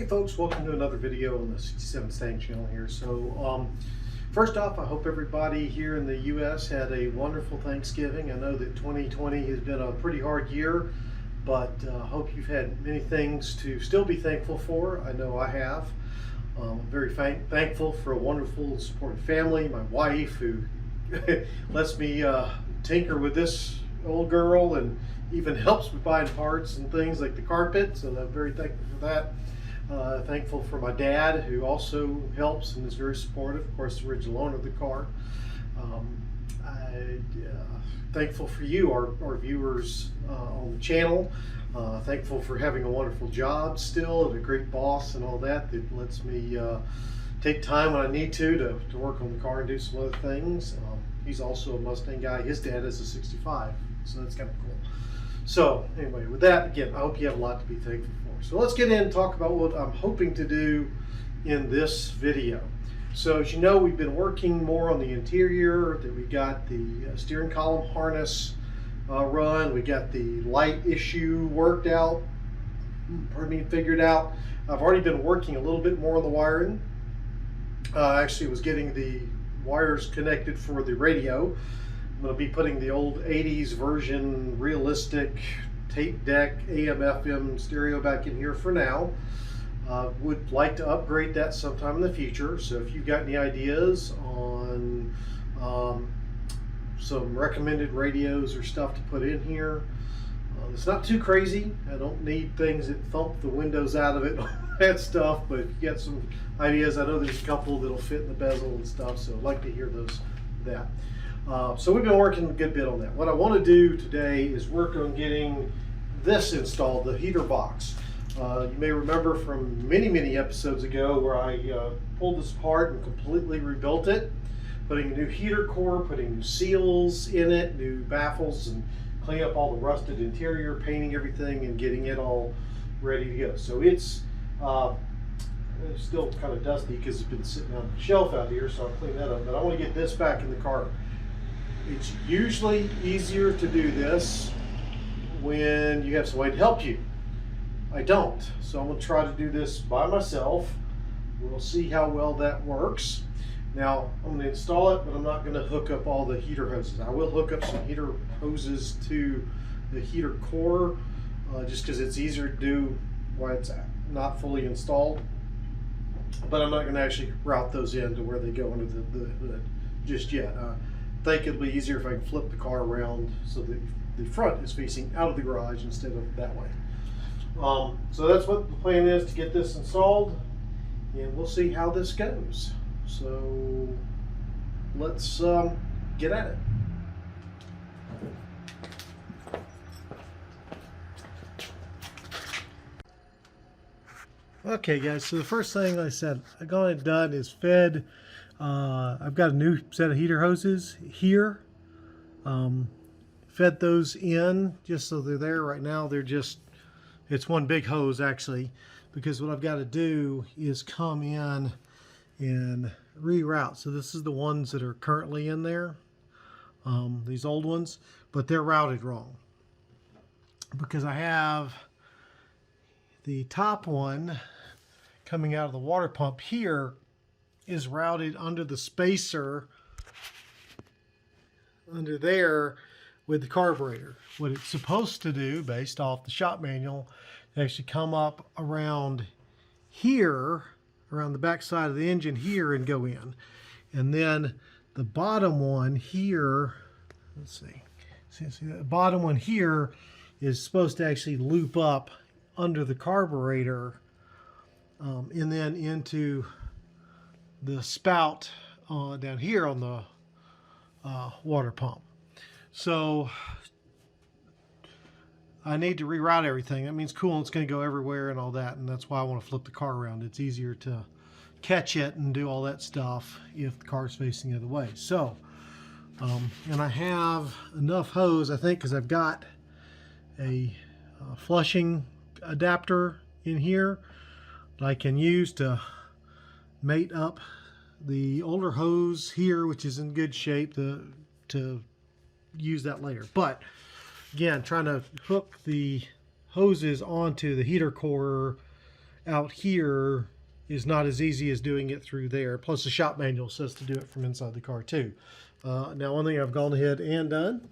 Hey folks, welcome to another video on the 67 Stang channel here. So first off, I hope everybody here in the US had a wonderful Thanksgiving. I know that 2020 has been a pretty hard year, but I hope you've had many things to still be thankful for. I know I have. I'm very thankful for a wonderful supportive family, my wife who lets me tinker with this old girl and even helps with buying parts and things like the carpets, and I'm very thankful for that. Thankful for my dad, who also helps and is very supportive, of course, the original owner of the car. Thankful for you, our viewers on the channel. Thankful for having a wonderful job still and a great boss and all that lets me take time when I need to work on the car and do some other things. He's also a Mustang guy. His dad is a 65, so that's kind of cool. So anyway, with that, again, I hope you have a lot to be thankful for. So let's get in and talk about what I'm hoping to do in this video. So as you know, we've been working more on the interior. That we got the steering column harness run. We got the light issue worked out, figured out. I've already been working a little bit more on the wiring. Actually was getting the wires connected for the radio. I'm going to be putting the old 80s version realistic tape deck AM/FM stereo back in here for now. Would like to upgrade that sometime in the future. So if you've got any ideas on some recommended radios or stuff to put in here, it's not too crazy. I don't need things that thump the windows out of it, that stuff, but if you got some ideas, I know there's a couple that'll fit in the bezel and stuff, so I'd like to hear that. So we've been working a good bit on that. What I want to do today is work on getting this installed, the heater box. You may remember from many episodes ago where I pulled this apart and completely rebuilt it, putting a new heater core, putting new seals in it, new baffles, and cleaning up all the rusted interior, painting everything, and getting it all ready to go. So it's still kind of dusty because it's been sitting on the shelf out here, so I'll clean that up. But I want to get this back in the car. It's usually easier to do this when you have somebody to help you. I don't, so I'm going to try to do this by myself. We'll see how well that works. Now I'm going to install it, but I'm not going to hook up all the heater hoses. I will hook up some heater hoses to the heater core, just because it's easier to do while it's not fully installed. But I'm not going to actually route those in to where they go into the just yet. I think it'll be easier if I can flip the car around so that the front is facing out of the garage instead of that way. So that's what the plan is, to get this installed, and we'll see how this goes. So let's get at it. Okay guys, so the first thing I said I got it done is fed. I've got a new set of heater hoses here. Fed those in just so they're there right now. They're just, it's one big hose actually, because what I've got to do is come in and reroute. So this is the ones that are currently in there, these old ones, but they're routed wrong because I have the top one coming out of the water pump here is routed under the spacer under there with the carburetor. What it's supposed to do, based off the shop manual, actually come up around here, around the back side of the engine here, and go in. And then the bottom one here, let's see the bottom one here is supposed to actually loop up under the carburetor, and then into the spout down here on the water pump. So I need to reroute everything. That means coolant's going to go everywhere and all that, and that's why I want to flip the car around. It's easier to catch it and do all that stuff if the car's facing the other way. So and I have enough hose, I think, because I've got a flushing adapter in here that I can use to mate up the older hose here, which is in good shape, to use that later. But again, trying to hook the hoses onto the heater core out here is not as easy as doing it through there. Plus the shop manual says to do it from inside the car too. Now one thing I've gone ahead and done,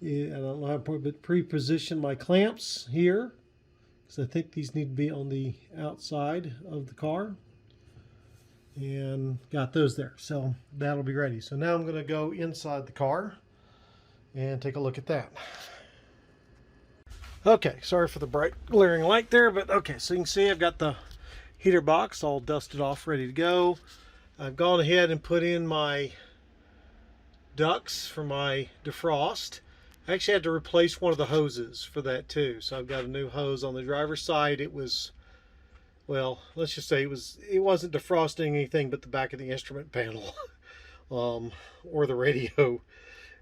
I don't know how to pre-position my clamps here, because I think these need to be on the outside of the car, and got those there. So that'll be ready. So now I'm going to go inside the car and take a look at that. Okay, sorry for the bright glaring light there, but okay, so you can see I've got the heater box all dusted off, ready to go. I've gone ahead and put in my ducts for my defrost. I actually had to replace one of the hoses for that too, so I've got a new hose on the driver's side. It was, well, let's just say it wasn't defrosting anything but the back of the instrument panel or the radio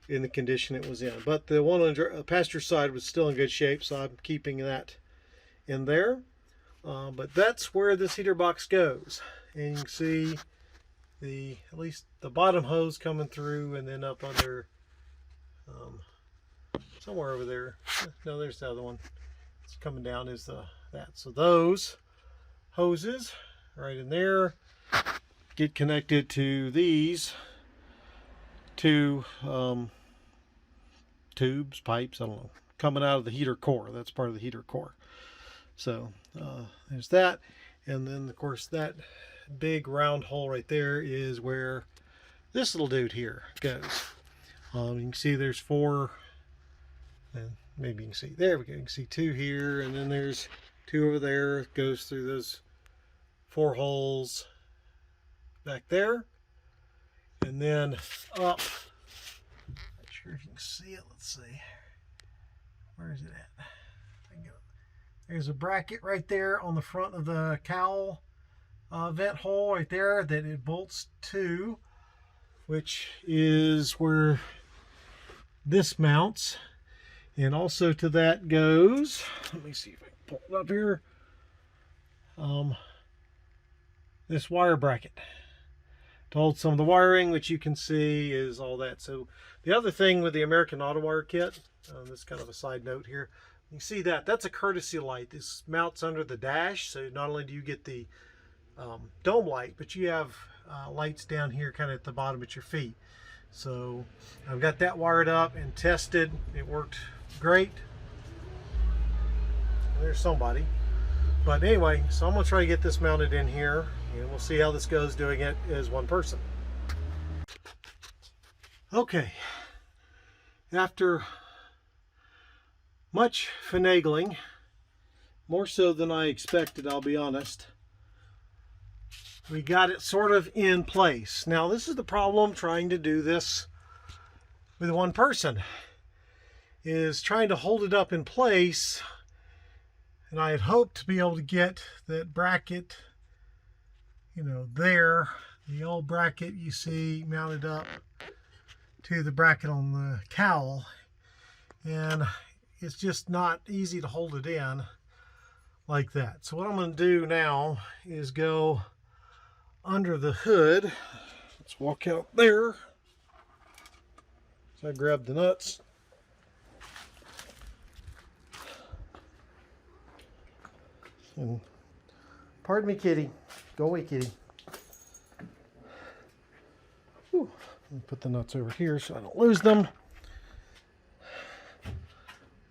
in the condition it was in. But the one on the passenger side was still in good shape, so I'm keeping that in there. But that's where this heater box goes, and you can see at least the bottom hose coming through, and then up under somewhere over there. No, there's the other one. It's coming down is that. So those hoses right in there get connected to these two tubes, pipes, I don't know, coming out of the heater core. That's part of the heater core. So there's that, and then of course that big round hole right there is where this little dude here goes. You can see there's 4, and maybe you can see, there we go, you can see 2 here, and then there's 2 over there. It goes through those 4 holes back there, and then up. Not sure if you can see it. Let's see, where is it at? There's a bracket right there on the front of the cowl vent hole right there that it bolts to, which is where this mounts. And also to that goes, let me see if I can pull it up here, this wire bracket to hold some of the wiring, which you can see is all that. So the other thing with the American Auto Wire kit, this is kind of a side note here, you can see that's a courtesy light. This mounts under the dash, so not only do you get the dome light, but you have lights down here kind of at the bottom at your feet. So I've got that wired up and tested. It worked great. There's somebody. But anyway, so I'm going to try to get this mounted in here, and we'll see how this goes doing it as one person. Okay, after much finagling, more so than I expected, I'll be honest, we got it sort of in place. Now this is the problem trying to do this with one person, is trying to hold it up in place. And I had hoped to be able to get that bracket, you know, there, the old bracket you see mounted up to the bracket on the cowl, and it's just not easy to hold it in like that. So what I'm going to do now is go under the hood. Let's walk out there. So I grab the nuts. And pardon me, kitty. Go away, kitty. Whew. Let me put the nuts over here so I don't lose them.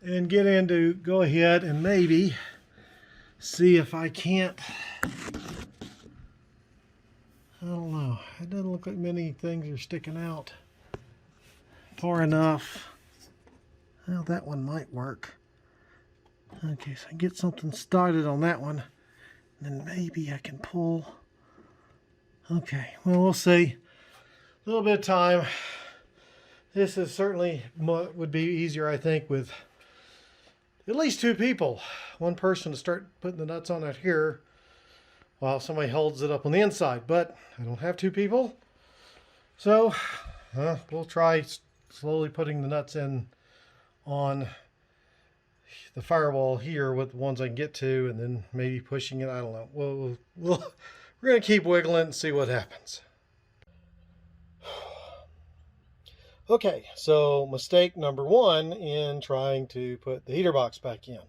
And get in to go ahead and maybe see if I can't, I don't know, it doesn't look like many things are sticking out far enough. Well, that one might work. Okay, so I get something started on that one, and then maybe I can pull. Okay, well, we'll see. A little bit of time. This is certainly would be easier, I think, with at least 2 people. One person to start putting the nuts on it here while somebody holds it up on the inside. But I don't have 2 people. So we'll try slowly putting the nuts in on the firewall here with the ones I can get to, and then maybe pushing it. I don't know. We're going to keep wiggling and see what happens. Okay, so mistake number 1 in trying to put the heater box back in.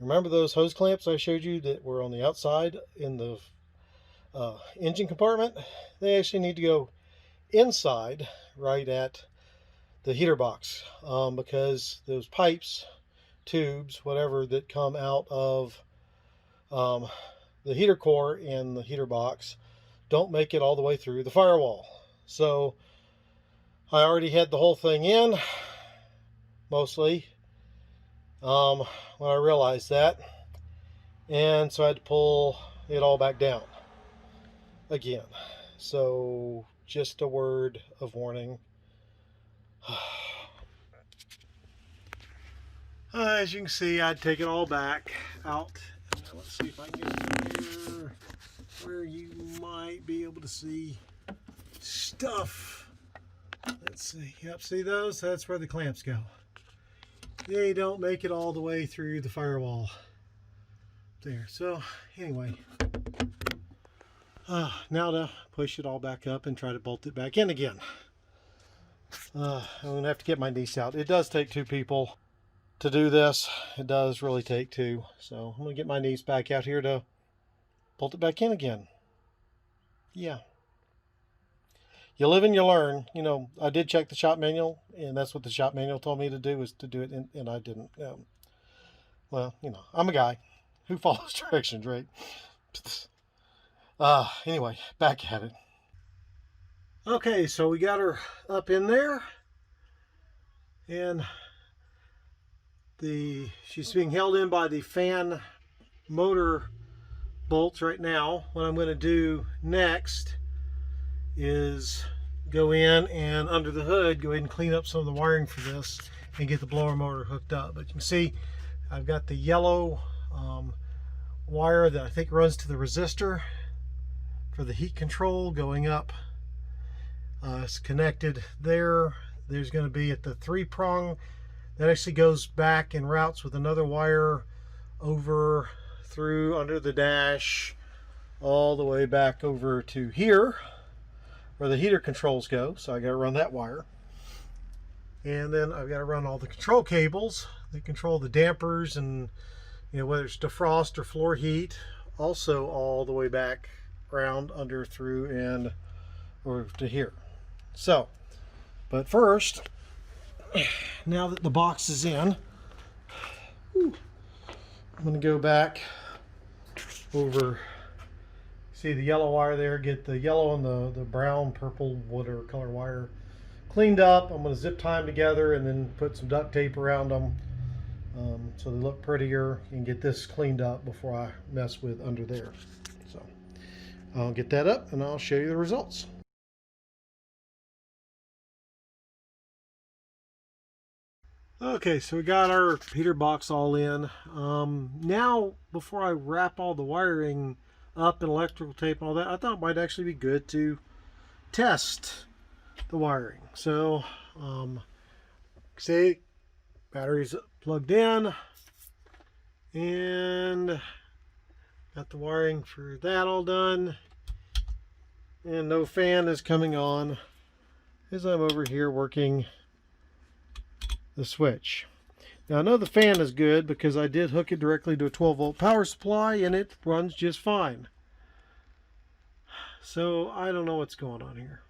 Remember those hose clamps I showed you that were on the outside in the engine compartment? They actually need to go inside, right at the heater box, because those pipes, tubes, whatever, that come out of the heater core in the heater box don't make it all the way through the firewall. So I already had the whole thing in, mostly, when I realized that, and so I had to pull it all back down again. So just a word of warning. As you can see, I'd take it all back out. Let's see if I can get it here where you might be able to see stuff. Let's see. Yep, see those? That's where the clamps go. They don't make it all the way through the firewall there. So anyway, now to push it all back up and try to bolt it back in again. I'm going to have to get my niece out. It does take two people to do this. It does really take two. So I'm going to get my niece back out here to bolt it back in again. Yeah. You live and you learn. You know, I did check the shop manual, and that's what the shop manual told me to do, was to do it, and I didn't. Well, you know, I'm a guy who follows directions, right? Anyway, back at it. Okay, so we got her up in there, and she's being held in by the fan motor bolts right now. What I'm going to do next is go in and under the hood, go ahead and clean up some of the wiring for this and get the blower motor hooked up. But you can see I've got the yellow wire that I think runs to the resistor for the heat control going up. It's connected there. There's going to be at the 3-prong that actually goes back and routes with another wire over through under the dash all the way back over to here where the heater controls go. So I got to run that wire, and then I've got to run all the control cables that control the dampers, and you know, whether it's defrost or floor heat, also all the way back around under through and over to here. So, but first, now that the box is in, I'm going to go back over. See the yellow wire there, get the yellow and the brown, purple, whatever color wire cleaned up. I'm going to zip tie them together and then put some duct tape around them so they look prettier, and get this cleaned up before I mess with under there. So I'll get that up and I'll show you the results. Okay, so we got our heater box all in. Now, before I wrap all the wiring up and electrical tape and all that, I thought it might actually be good to test the wiring. So, see, battery's plugged in, and got the wiring for that all done, and no fan is coming on as I'm over here working the switch. Now I know the fan is good because I did hook it directly to a 12-volt power supply and it runs just fine. So I don't know what's going on here.